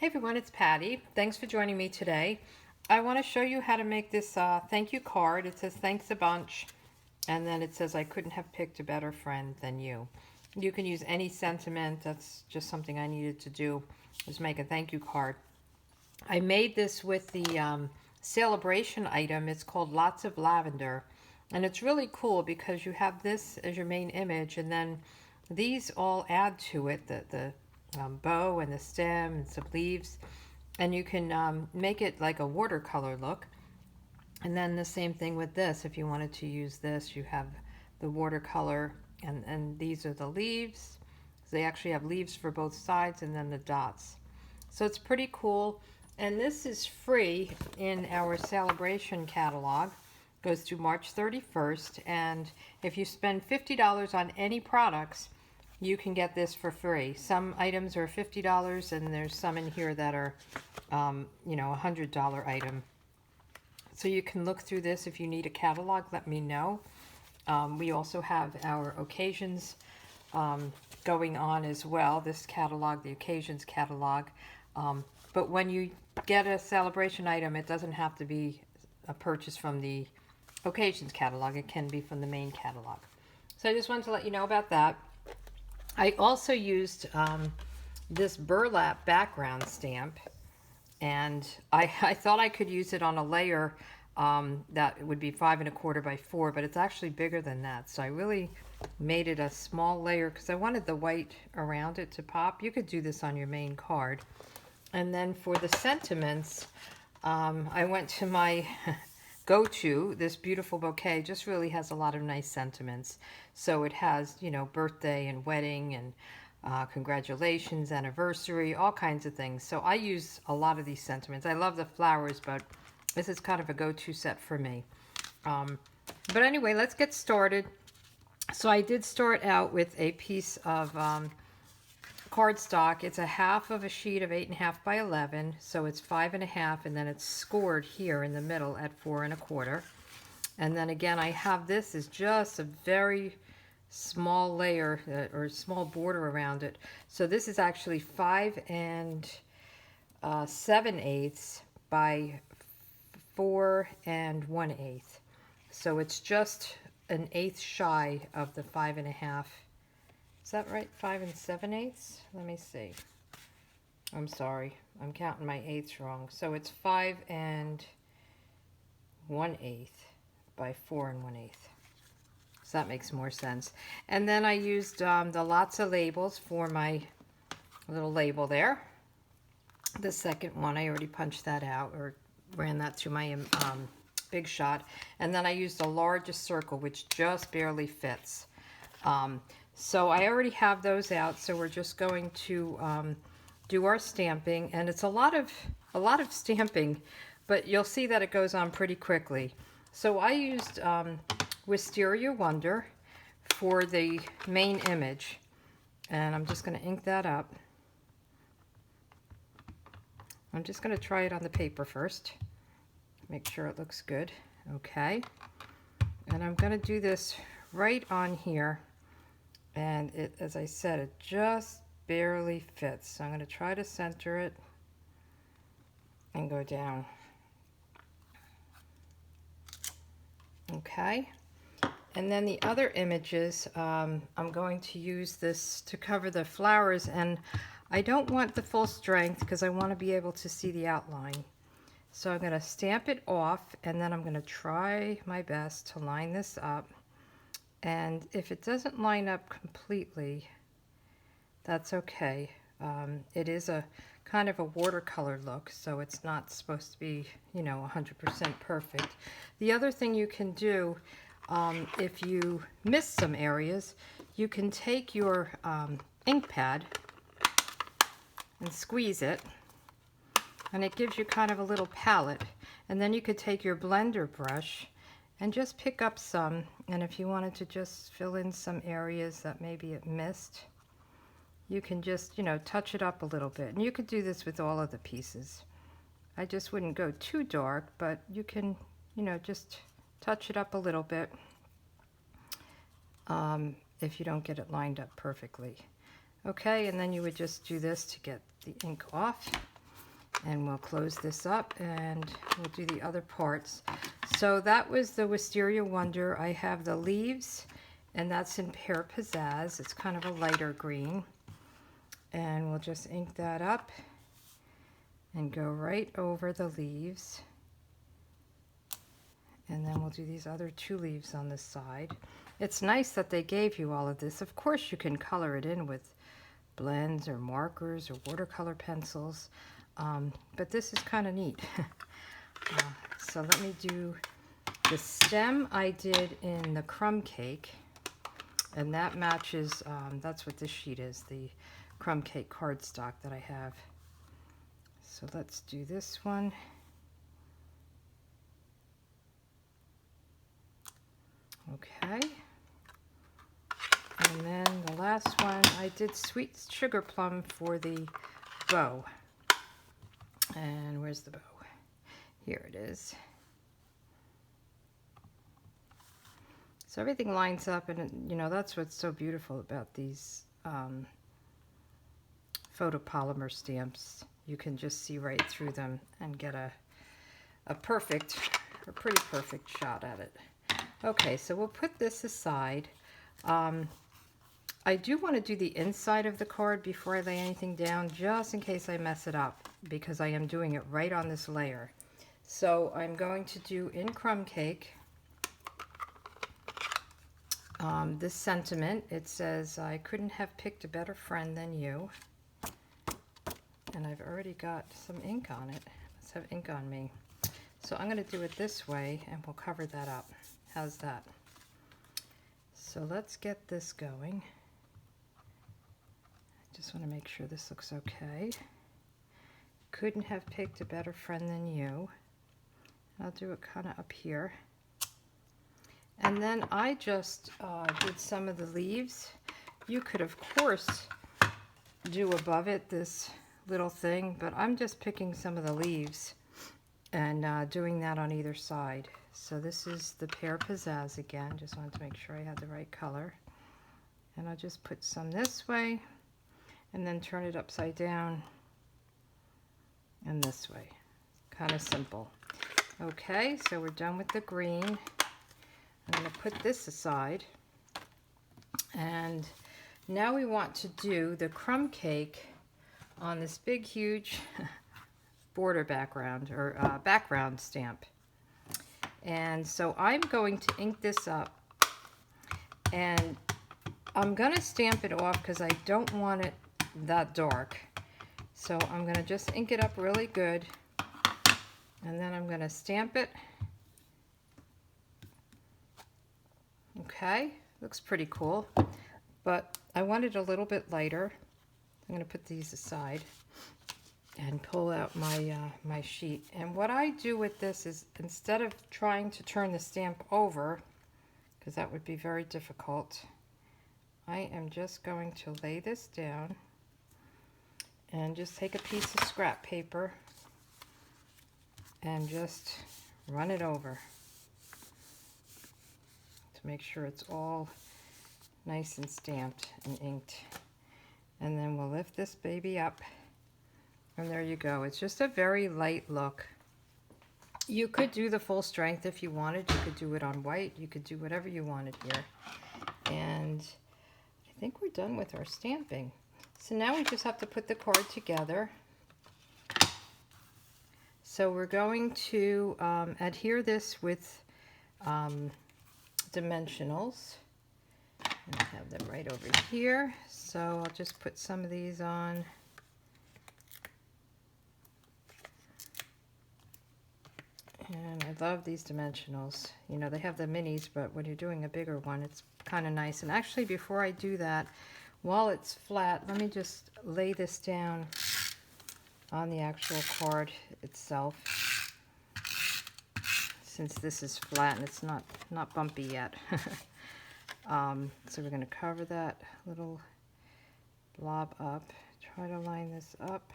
Hey everyone, it's Patty. Thanks for joining me today. I want to show you how to make this thank you card. It says thanks a bunch, and then it says I couldn't have picked a better friend than you. You can use any sentiment. That's just something I needed to do, was make a thank you card. I made this with the Sale-A-Bration item. It's called Lots of Lavender, and it's really cool because you have this as your main image, and then these all add to it, the bow and the stem and some leaves, and you can make it like a watercolor look. And then the same thing with this. If you wanted to use this, you have the watercolor, and these are the leaves. So they actually have leaves for both sides, and then the dots. So it's pretty cool. And this is free in our Sale-A-Bration catalog. Goes through March 31st. And if you spend $50 on any products, you can get this for free. Some items are $50, and there's some in here that are, $100 item. So you can look through this. If you need a catalog, let me know. We also have our occasions going on as well. This catalog, the occasions catalog. But when you get a Sale-A-Bration item, it doesn't have to be a purchase from the occasions catalog. It can be from the main catalog. So I just wanted to let you know about that. I also used this burlap background stamp, and I thought I could use it on a layer that would be 5 1/4 by 4, but it's actually bigger than that. So I really made it a small layer because I wanted the white around it to pop. You could do this on your main card. And then for the sentiments, I went to my go-to. This beautiful bouquet just really has a lot of nice sentiments. So it has, birthday and wedding and congratulations, anniversary, all kinds of things. So I use a lot of these sentiments. I love the flowers, but this is kind of a go-to set for me. But anyway, let's get started. So I did start out with a piece of cardstock. It's a half of a sheet of 8 1/2 by 11, so it's 5 1/2, and then it's scored here in the middle at 4 1/4. And then again, I have this is just a very small layer or small border around it. So this is actually 5 7/8 by 4 1/8. So it's just an eighth shy of the 5 1/2. Is that right? 5 7/8? Let me see. I'm sorry. I'm counting my eighths wrong. So it's 5 1/8 by 4 1/8. So that makes more sense. And then I used the lots of labels for my little label there. The second one, I already punched that out or ran that through my Big Shot. And then I used the largest circle, which just barely fits. So I already have those out, so we're just going to do our stamping, and it's a lot of stamping, but you'll see that it goes on pretty quickly. So I used Wisteria Wonder for the main image, and I'm just going to ink that up. I'm just going to try it on the paper first, make sure it looks good. Okay, and I'm going to do this right on here. And it, as I said, it just barely fits. So I'm going to try to center it and go down. Okay. And then the other images, I'm going to use this to cover the flowers. And I don't want the full strength because I want to be able to see the outline. So I'm going to stamp it off, and then I'm going to try my best to line this up. And if it doesn't line up completely, that's okay. It is a kind of a watercolor look, so it's not supposed to be, 100% perfect. The other thing you can do, if you miss some areas, you can take your ink pad and squeeze it, and it gives you kind of a little palette. And then you could take your blender brush and just pick up some, and if you wanted to just fill in some areas that maybe it missed, you can just, touch it up a little bit. And you could do this with all of the pieces. I just wouldn't go too dark, but you can, just touch it up a little bit if you don't get it lined up perfectly. Okay, and then you would just do this to get the ink off. And we'll close this up and we'll do the other parts. So that was the Wisteria Wonder. I have the leaves, and that's in Pear Pizzazz. It's kind of a lighter green. And we'll just ink that up and go right over the leaves. And then we'll do these other 2 leaves on this side. It's nice that they gave you all of this. Of course you can color it in with blends or markers or watercolor pencils, but this is kind of neat. So let me do the stem. I did in the crumb cake, and that matches, that's what this sheet is, the crumb cake cardstock that I have. So let's do this one. Okay. And then the last one, I did sweet sugar plum for the bow. And where's the bow? Here it is. So everything lines up, and you know, that's what's so beautiful about these photopolymer stamps. You can just see right through them and get a pretty perfect shot at it. Okay, so we'll put this aside. I do want to do the inside of the card before I lay anything down, just in case I mess it up, because I am doing it right on this layer. So I'm going to do in crumb cake this sentiment. It says, "I couldn't have picked a better friend than you." And I've already got some ink on it. Let's have ink on me. So I'm going to do it this way, and we'll cover that up. How's that? So let's get this going. I just want to make sure this looks okay. Couldn't have picked a better friend than you. I'll do it kind of up here. And then I just did some of the leaves. You could, of course, do above it this little thing, but I'm just picking some of the leaves and doing that on either side. So this is the Pear Pizzazz again. Just wanted to make sure I had the right color. And I'll just put some this way and then turn it upside down and this way. Kind of simple. Okay, so we're done with the green. I'm going to put this aside. And now we want to do the crumb cake on this big, huge border background, or background stamp. And so I'm going to ink this up, and I'm going to stamp it off because I don't want it that dark. So I'm going to just ink it up really good, and then I'm going to stamp it. Okay, looks pretty cool, but I want it a little bit lighter. I'm going to put these aside and pull out my my sheet. And what I do with this is, instead of trying to turn the stamp over, because that would be very difficult, I am just going to lay this down and just take a piece of scrap paper and just run it over to make sure it's all nice and stamped and inked. And then we'll lift this baby up, and there you go. It's just a very light look. You could do the full strength if you wanted. You could do it on white. You could do whatever you wanted here. And I think we're done with our stamping. So now we just have to put the card together. So we're going to adhere this with dimensionals. And I have them right over here. So I'll just put some of these on. And I love these dimensionals. You know, they have the minis, but when you're doing a bigger one, it's kind of nice. And actually, before I do that, while it's flat, let me just lay this down on the actual card itself, since this is flat and it's not bumpy yet. So we're going to cover that little blob up. Try to line this up.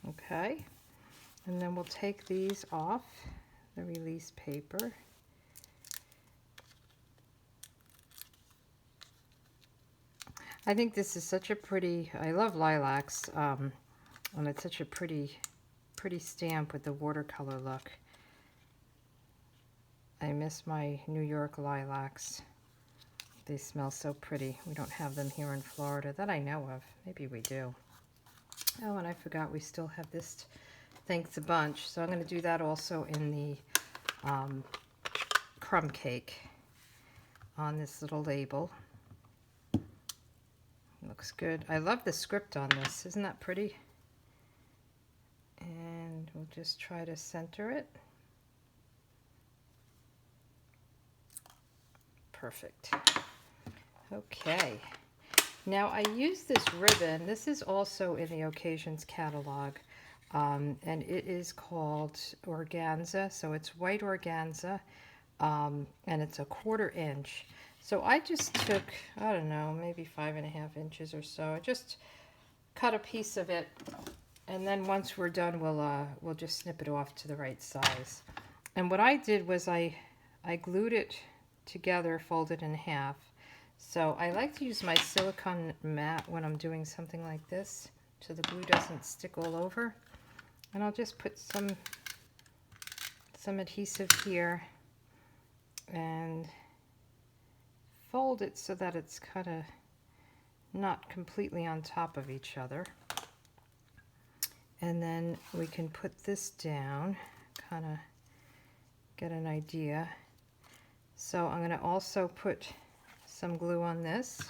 Okay, and then we'll take these off the release paper. I think this is such a pretty, I love lilacs, and it's such a pretty stamp with the watercolor look. I miss my New York lilacs. They smell so pretty. We don't have them here in Florida that I know of. Maybe we do. Oh, and I forgot we still have this Thanks a Bunch. So I'm going to do that also in the crumb cake on this little label. Looks good. I love the script on this. Isn't that pretty? And we'll just try to center it. Perfect. Okay. Now I use this ribbon. This is also in the Occasions catalog. And it is called organza. So it's white organza. And it's a 1/4 inch. So I just took, I don't know, maybe 5.5 inches or so. I just cut a piece of it, and then once we're done, we'll just snip it off to the right size. And what I did was I glued it together, folded in half. So I like to use my silicone mat when I'm doing something like this, so the glue doesn't stick all over. And I'll just put some adhesive here and fold it so that it's kind of not completely on top of each other. And then we can put this down, kind of get an idea. So I'm going to also put some glue on this.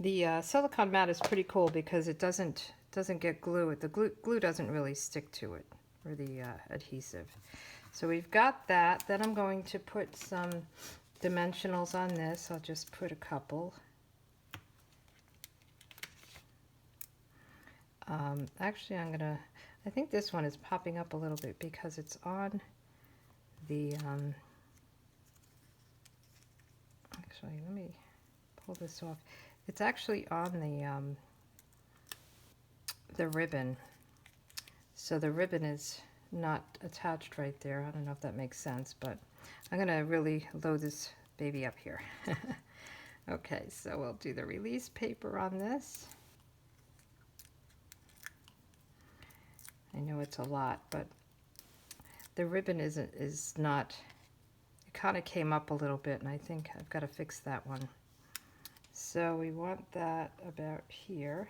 The silicone mat is pretty cool because it doesn't get glue. The glue doesn't really stick to it, or the adhesive. So we've got that. Then I'm going to put some dimensionals on this. I'll just put a couple. Actually, I think this one is popping up a little bit because it's on the, actually, let me pull this off. It's actually on the ribbon. So the ribbon is not attached right there. I don't know if that makes sense, but I'm going to really load this baby up here. Okay, so we'll do the release paper on this. I know it's a lot, but the ribbon is not, it kind of came up a little bit, and I think I've got to fix that one. So we want that about here.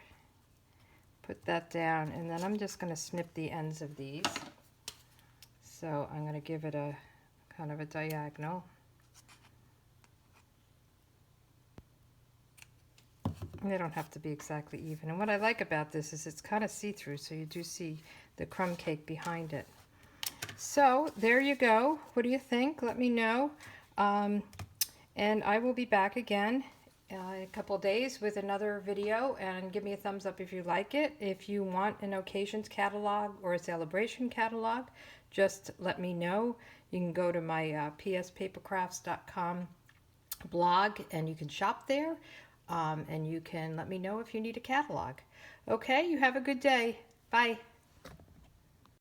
Put that down, and then I'm just going to snip the ends of these. So I'm going to give it a kind of a diagonal. They don't have to be exactly even. And what I like about this is it's kind of see-through, so you do see the crumb cake behind it. So there you go. What do you think? Let me know. And I will be back again in a couple days with another video, and give me a thumbs up if you like it. If you want an Occasions catalog or a Sale-A-Bration catalog, just let me know. You can go to my pspapercrafts.com blog, and you can shop there. And you can let me know if you need a catalog. Okay, you have a good day. Bye.